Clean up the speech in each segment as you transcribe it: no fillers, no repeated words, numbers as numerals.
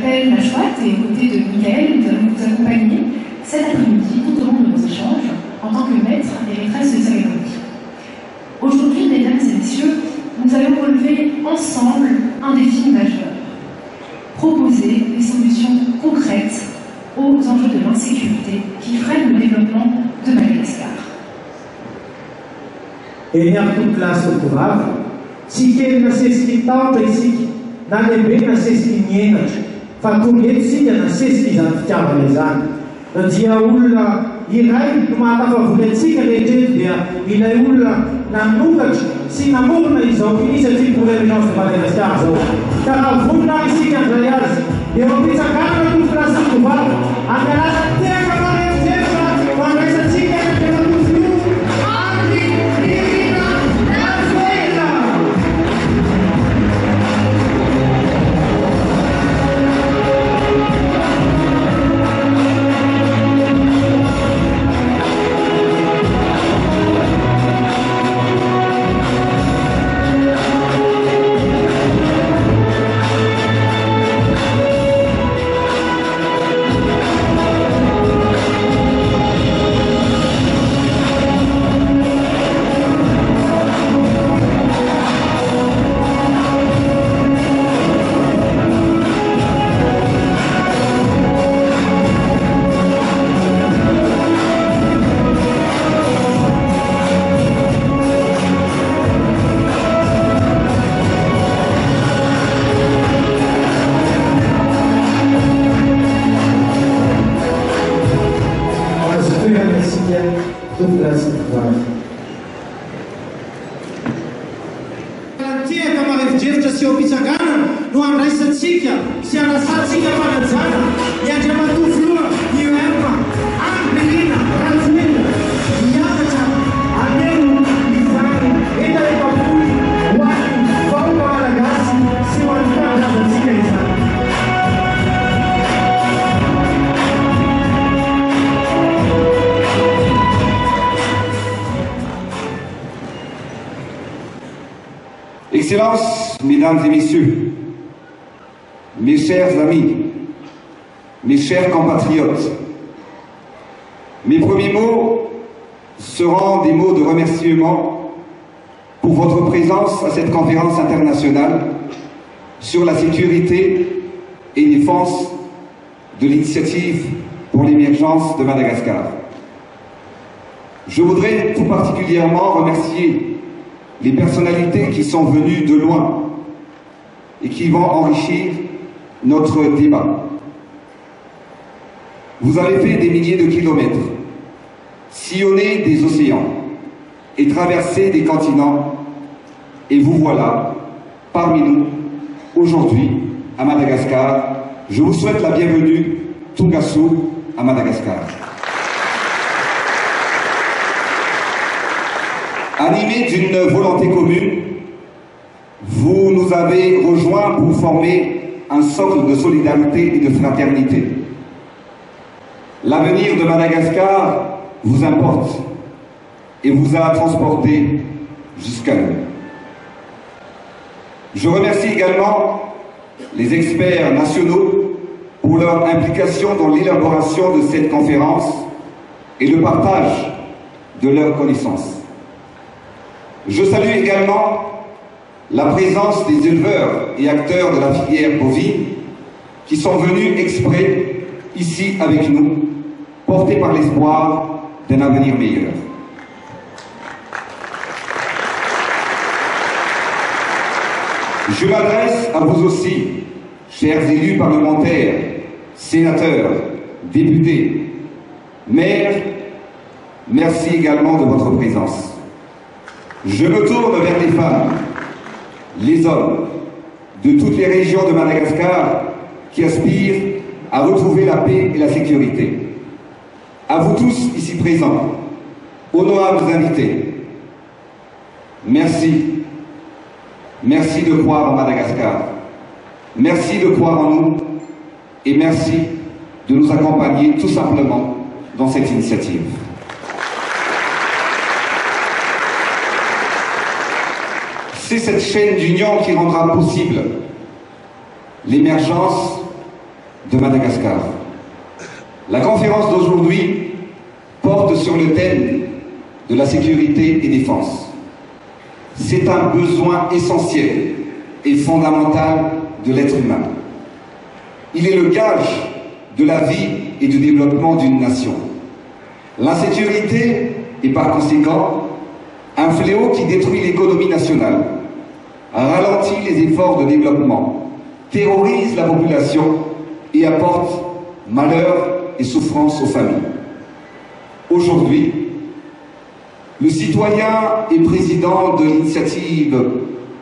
m'appelle Nachouat et aux côtés de Michael, nous allons vous accompagner cet après-midi tout au long de nos échanges en tant que maître et maîtresse de cérémonie. Aujourd'hui, mesdames et messieurs, nous allons relever ensemble un défi majeur. Proposer des solutions concrètes aux enjeux de l'insécurité qui freinent le développement de Madagascar. Et il y a toute classe de courage. Si quelqu'un ne sait ce qu'il tente ici, dans les baies, ne sait ce qu'il n'y est, fa combien de signes, ne sait ce qu'ils ont fait les ânes. On dit à Oula, il règle, comment à la fois, vous si qu'elle était bien, il est Oula, n'a pas si n'a pas ils ont fini cette fille pour les gens de Madagascar. Car vous n'avez ici qu'un voyage, et on dit ça quand toute classe de courage, à la terre, à la terre, on a cette fille qui a fait la douce. Excellences, Mesdames et Messieurs, mes chers amis, mes chers compatriotes, mes premiers mots seront des mots de remerciement pour votre présence à cette conférence internationale sur la sécurité et défense de l'initiative pour l'émergence de Madagascar. Je voudrais tout particulièrement remercier les personnalités qui sont venues de loin et qui vont enrichir notre débat. Vous avez fait des milliers de kilomètres, sillonné des océans et traversé des continents, et vous voilà parmi nous aujourd'hui à Madagascar. Je vous souhaite la bienvenue, Tungasu, à Madagascar. Animé d'une volonté commune, vous nous avez rejoints pour former un socle de solidarité et de fraternité. L'avenir de Madagascar vous importe et vous a transporté jusqu'à nous. Je remercie également les experts nationaux pour leur implication dans l'élaboration de cette conférence et le partage de leurs connaissances. Je salue également la présence des éleveurs et acteurs de la filière bovine qui sont venus exprès ici avec nous, portés par l'espoir d'un avenir meilleur. Je m'adresse à vous aussi, chers élus parlementaires, sénateurs, députés, maires, merci également de votre présence. Je me tourne vers les femmes, les hommes de toutes les régions de Madagascar qui aspirent à retrouver la paix et la sécurité. À vous tous ici présents, honorables invités, merci. Merci de croire en Madagascar. Merci de croire en nous et merci de nous accompagner tout simplement dans cette initiative. C'est cette chaîne d'union qui rendra possible l'émergence de Madagascar. La conférence d'aujourd'hui porte sur le thème de la sécurité et défense. C'est un besoin essentiel et fondamental de l'être humain. Il est le gage de la vie et du développement d'une nation. L'insécurité est par conséquent un fléau qui détruit l'économie nationale, ralentit les efforts de développement, terrorise la population et apporte malheur et souffrance aux familles. Aujourd'hui, le citoyen et président de l'initiative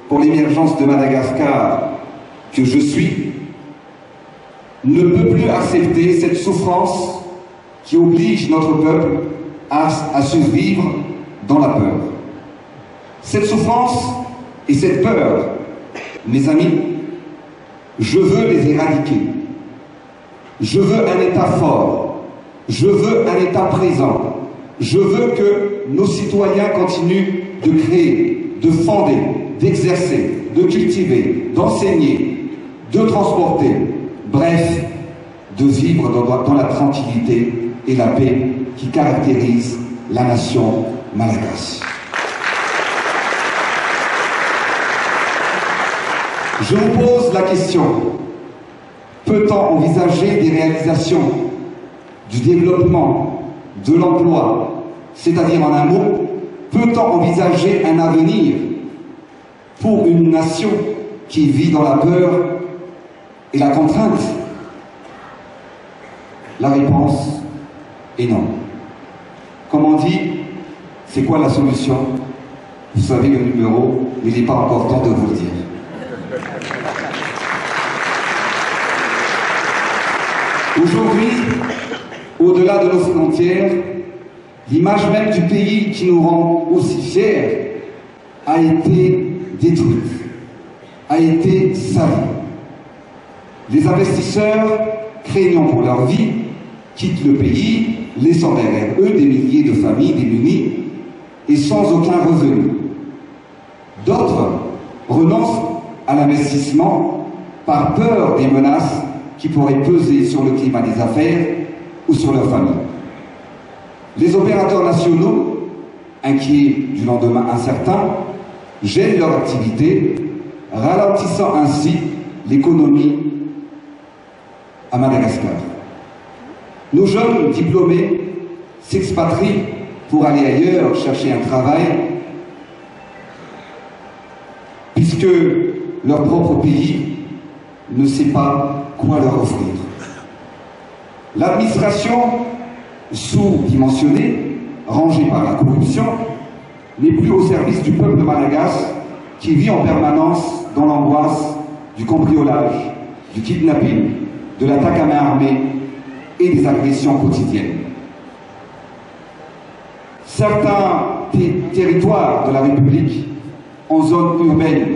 pour l'émergence de Madagascar que je suis ne peut plus accepter cette souffrance qui oblige notre peuple à survivre dans la peur. Cette souffrance et cette peur, mes amis, je veux les éradiquer. Je veux un État fort. Je veux un État présent. Je veux que nos citoyens continuent de créer, de fonder, d'exercer, de cultiver, d'enseigner, de transporter, bref, de vivre dans la tranquillité et la paix qui caractérise la nation malagasy. Je vous pose la question, peut-on envisager des réalisations, du développement, de l'emploi, c'est-à-dire en un mot, peut-on envisager un avenir pour une nation qui vit dans la peur et la contrainte? La réponse est non. Comme on dit, c'est quoi la solution? Vous savez le numéro, mais il n'est pas encore temps de vous le dire. Aujourd'hui, au-delà de nos frontières, l'image même du pays qui nous rend aussi fiers a été détruite, a été salie. Les investisseurs, craignant pour leur vie, quittent le pays, laissant derrière eux des milliers de familles démunies et sans aucun revenu. D'autres renoncent à l'investissement par peur des menaces qui pourraient peser sur le climat des affaires ou sur leur famille. Les opérateurs nationaux, inquiets du lendemain incertain, gênent leur activité, ralentissant ainsi l'économie à Madagascar. Nos jeunes diplômés s'expatrient pour aller ailleurs chercher un travail, puisque leur propre pays ne sait pas quoi leur offrir. L'administration, sous-dimensionnée, rangée par la corruption, n'est plus au service du peuple malagasy qui vit en permanence dans l'angoisse du cambriolage, du kidnapping, de l'attaque à main armée et des agressions quotidiennes. Certains territoires de la République, en zone urbaine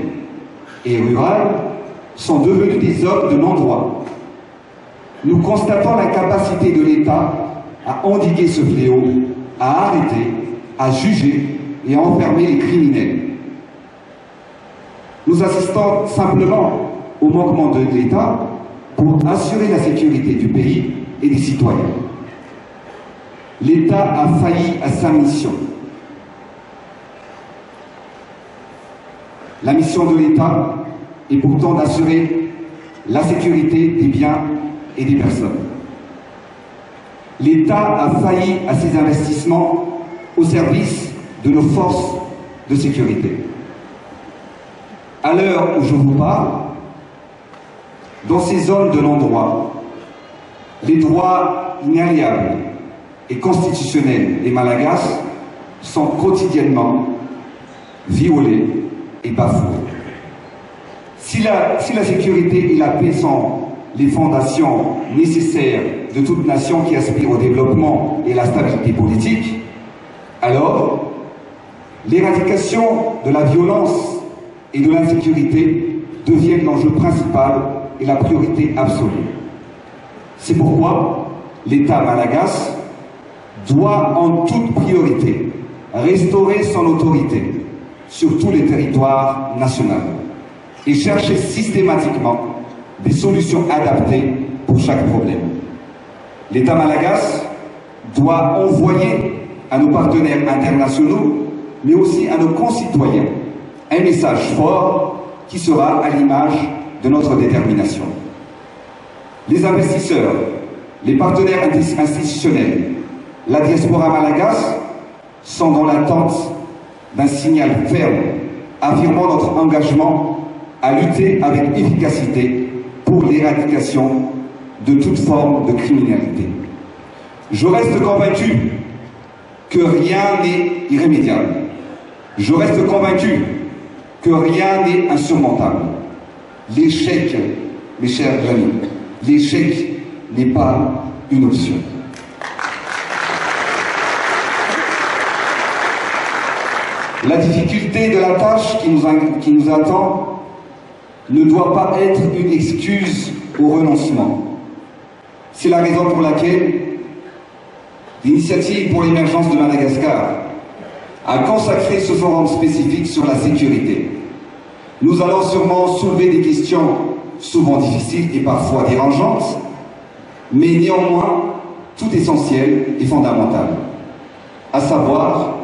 et rurale, sont devenus des zones de non-droit. Nous constatons l'incapacité de l'État à endiguer ce fléau, à arrêter, à juger et à enfermer les criminels. Nous assistons simplement au manquement de l'État pour assurer la sécurité du pays et des citoyens. L'État a failli à sa mission. La mission de l'État est pourtant d'assurer la sécurité des biens et des personnes. L'État a failli à ses investissements au service de nos forces de sécurité. À l'heure où je vous parle, dans ces zones de non-droit, les droits inaliénables et constitutionnels des Malagasy sont quotidiennement violés et bafoués. Si la sécurité et la paix sont les fondations nécessaires de toute nation qui aspire au développement et à la stabilité politique, alors l'éradication de la violence et de l'insécurité deviennent l'enjeu principal et la priorité absolue. C'est pourquoi l'État malagasy doit en toute priorité restaurer son autorité sur tous les territoires nationaux et chercher systématiquement des solutions adaptées pour pour chaque problème. L'État malagasy doit envoyer à nos partenaires internationaux, mais aussi à nos concitoyens, un message fort qui sera à l'image de notre détermination. Les investisseurs, les partenaires institutionnels, la diaspora malagasse sont dans l'attente d'un signal ferme affirmant notre engagement à lutter avec efficacité pour l'éradication de toute forme de criminalité. Je reste convaincu que rien n'est irrémédiable. Je reste convaincu que rien n'est insurmontable. L'échec, mes chers amis, l'échec n'est pas une option. La difficulté de la tâche qui nous attend ne doit pas être une excuse au renoncement. C'est la raison pour laquelle l'Initiative pour l'émergence de Madagascar a consacré ce forum spécifique sur la sécurité. Nous allons sûrement soulever des questions souvent difficiles et parfois dérangeantes, mais néanmoins tout essentiel et fondamental, à savoir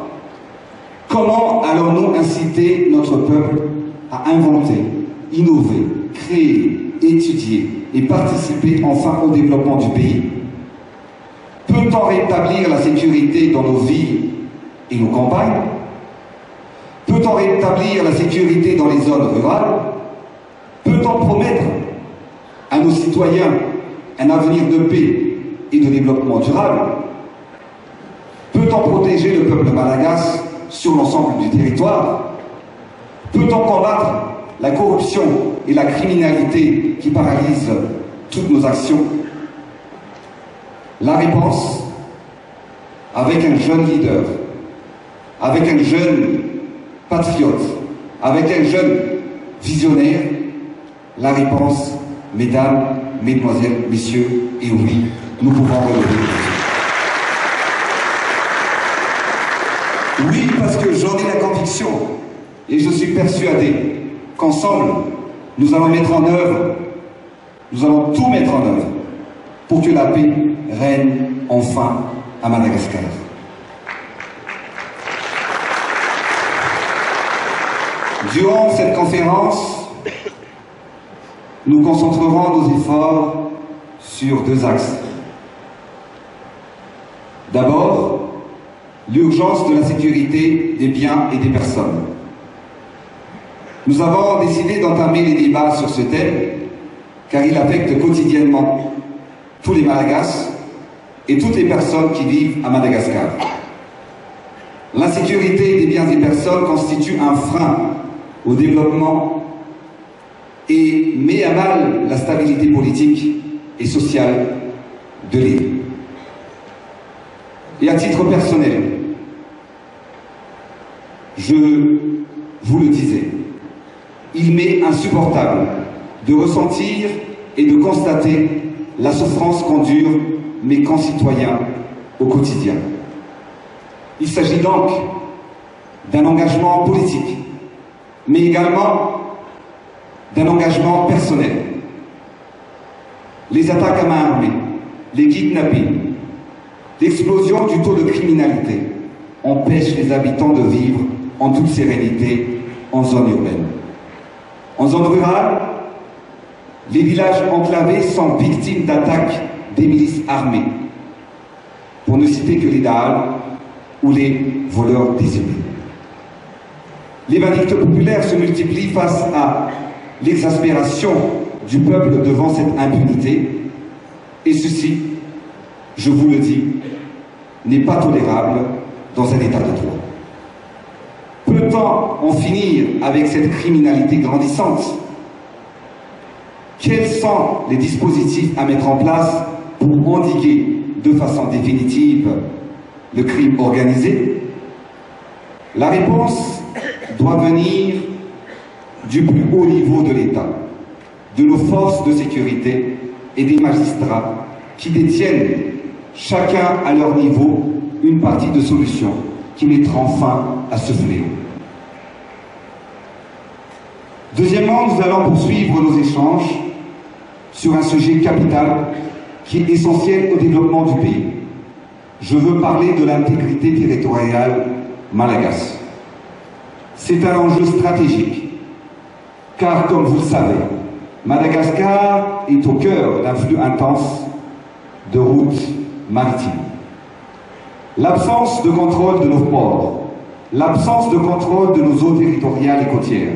comment allons-nous inciter notre peuple à inventer, innover, créer, étudier et participer enfin au développement du pays? Peut-on rétablir la sécurité dans nos villes et nos campagnes? Peut-on rétablir la sécurité dans les zones rurales? Peut-on promettre à nos citoyens un avenir de paix et de développement durable? Peut-on protéger le peuple malagasy sur l'ensemble du territoire? Peut-on combattre la corruption et la criminalité qui paralysent toutes nos actions? La réponse, avec un jeune leader, avec un jeune patriote, avec un jeune visionnaire, la réponse, mesdames, mesdemoiselles, messieurs, et oui, nous pouvons relever. Oui, parce que j'en ai la conviction, et je suis persuadé qu'ensemble, nous allons mettre en œuvre, nous allons tout mettre en œuvre pour que la paix règne enfin à Madagascar. Durant cette conférence, nous concentrerons nos efforts sur deux axes. D'abord, l'urgence de la sécurité des biens et des personnes. Nous avons décidé d'entamer les débats sur ce thème car il affecte quotidiennement tous les Malagasy et toutes les personnes qui vivent à Madagascar. L'insécurité des biens et personnes constitue un frein au développement et met à mal la stabilité politique et sociale de l'île. Et à titre personnel, je vous le disais, il m'est insupportable de ressentir et de constater la souffrance qu'endurent mes concitoyens au quotidien. Il s'agit donc d'un engagement politique, mais également d'un engagement personnel. Les attaques à main armée, les kidnappings, l'explosion du taux de criminalité empêchent les habitants de vivre en toute sérénité en zone urbaine. En zone rurale, les villages enclavés sont victimes d'attaques des milices armées, pour ne citer que les Dahal ou les voleurs décimés. Les vindictes populaires se multiplient face à l'exaspération du peuple devant cette impunité, et ceci, je vous le dis, n'est pas tolérable dans un état de droit. Peut-on en finir avec cette criminalité grandissante? Quels sont les dispositifs à mettre en place pour endiguer de façon définitive le crime organisé? La réponse doit venir du plus haut niveau de l'État, de nos forces de sécurité et des magistrats qui détiennent chacun à leur niveau une partie de solution qui mettront fin à ce fléau. Deuxièmement, nous allons poursuivre nos échanges sur un sujet capital qui est essentiel au développement du pays. Je veux parler de l'intégrité territoriale malagasy. C'est un enjeu stratégique, car comme vous le savez, Madagascar est au cœur d'un flux intense de routes maritimes. L'absence de contrôle de nos ports, l'absence de contrôle de nos eaux territoriales et côtières,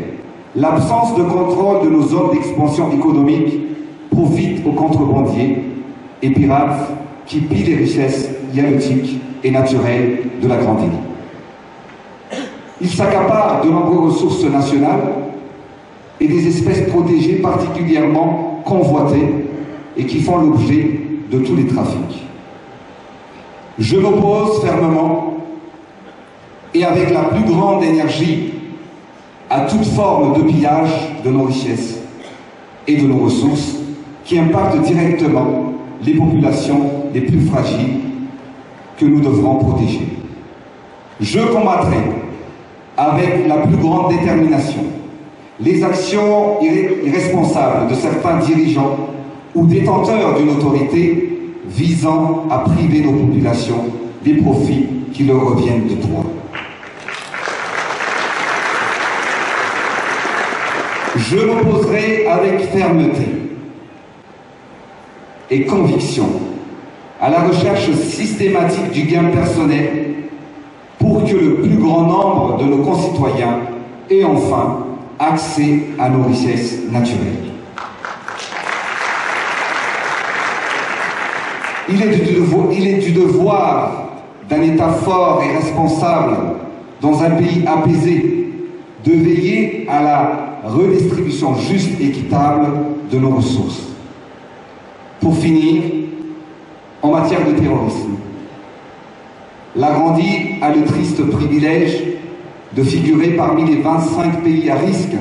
l'absence de contrôle de nos zones d'expansion économique profite aux contrebandiers et pirates qui pillent les richesses halieutiques et naturelles de la Grande Île. Ils s'accaparent de nombreuses ressources nationales et des espèces protégées particulièrement convoitées et qui font l'objet de tous les trafics. Je m'oppose fermement et avec la plus grande énergie à toute forme de pillage de nos richesses et de nos ressources qui impactent directement les populations les plus fragiles que nous devrons protéger. Je combattrai avec la plus grande détermination les actions irresponsables de certains dirigeants ou détenteurs d'une autorité visant à priver nos populations des profits qui leur reviennent de droit. Je m'opposerai avec fermeté et conviction à la recherche systématique du gain personnel pour que le plus grand nombre de nos concitoyens ait enfin accès à nos richesses naturelles. Il est du devoir d'un État fort et responsable dans un pays apaisé de veiller à la redistribution juste et équitable de nos ressources. Pour finir, en matière de terrorisme, la Grande Île a le triste privilège de figurer parmi les 25 pays à risque.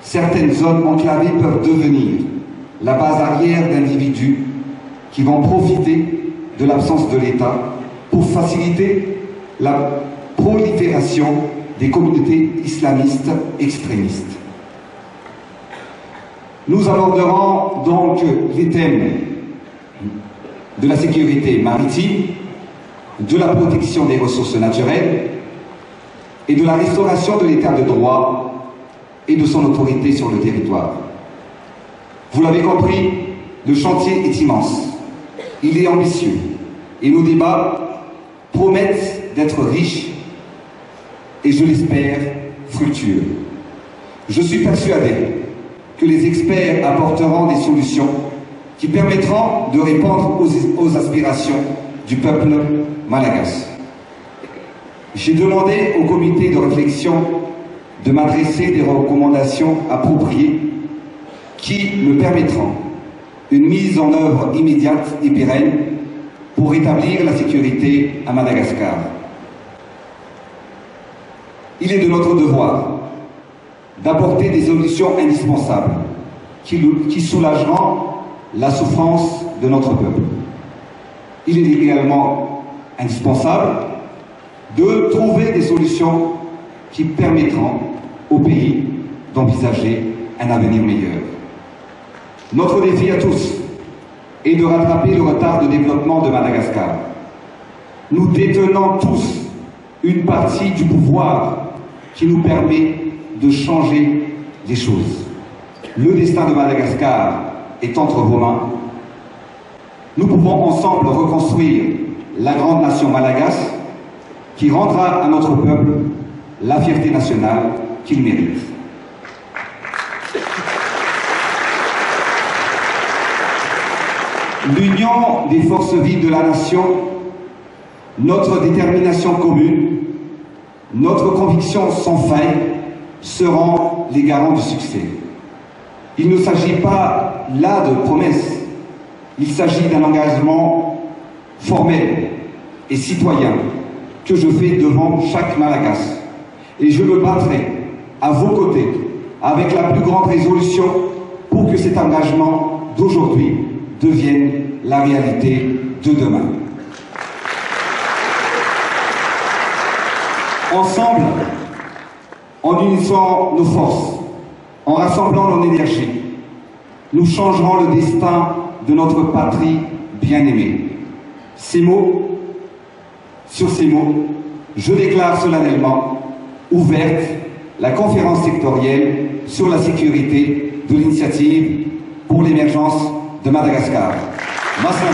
Certaines zones enclavées peuvent devenir la base arrière d'individus qui vont profiter de l'absence de l'État pour faciliter la prolifération des communautés islamistes extrémistes. Nous aborderons donc les thèmes de la sécurité maritime, de la protection des ressources naturelles et de la restauration de l'état de droit et de son autorité sur le territoire. Vous l'avez compris, le chantier est immense, il est ambitieux et nos débats promettent d'être riches et, je l'espère, fructueux. Je suis persuadé que les experts apporteront des solutions qui permettront de répondre aux aspirations du peuple malagasy. J'ai demandé au comité de réflexion de m'adresser des recommandations appropriées qui me permettront une mise en œuvre immédiate et pérenne pour rétablir la sécurité à Madagascar. Il est de notre devoir d'apporter des solutions indispensables qui soulageront la souffrance de notre peuple. Il est également indispensable de trouver des solutions qui permettront au pays d'envisager un avenir meilleur. Notre défi à tous est de rattraper le retard de développement de Madagascar. Nous détenons tous une partie du pouvoir qui nous permet de changer les choses. Le destin de Madagascar est entre vos mains. Nous pouvons ensemble reconstruire la grande nation malagasy qui rendra à notre peuple la fierté nationale qu'il mérite. L'union des forces vives de la nation, notre détermination commune, notre conviction sans faille seront les garants du succès. Il ne s'agit pas là de promesses, il s'agit d'un engagement formel et citoyen que je fais devant chaque Malagasy. Et je me battrai à vos côtés avec la plus grande résolution pour que cet engagement d'aujourd'hui devienne la réalité de demain. Ensemble, en unissant nos forces, en rassemblant nos énergies, nous changerons le destin de notre patrie bien-aimée. Sur ces mots, je déclare solennellement ouverte la conférence sectorielle sur la sécurité de l'initiative pour l'émergence de Madagascar. Merci.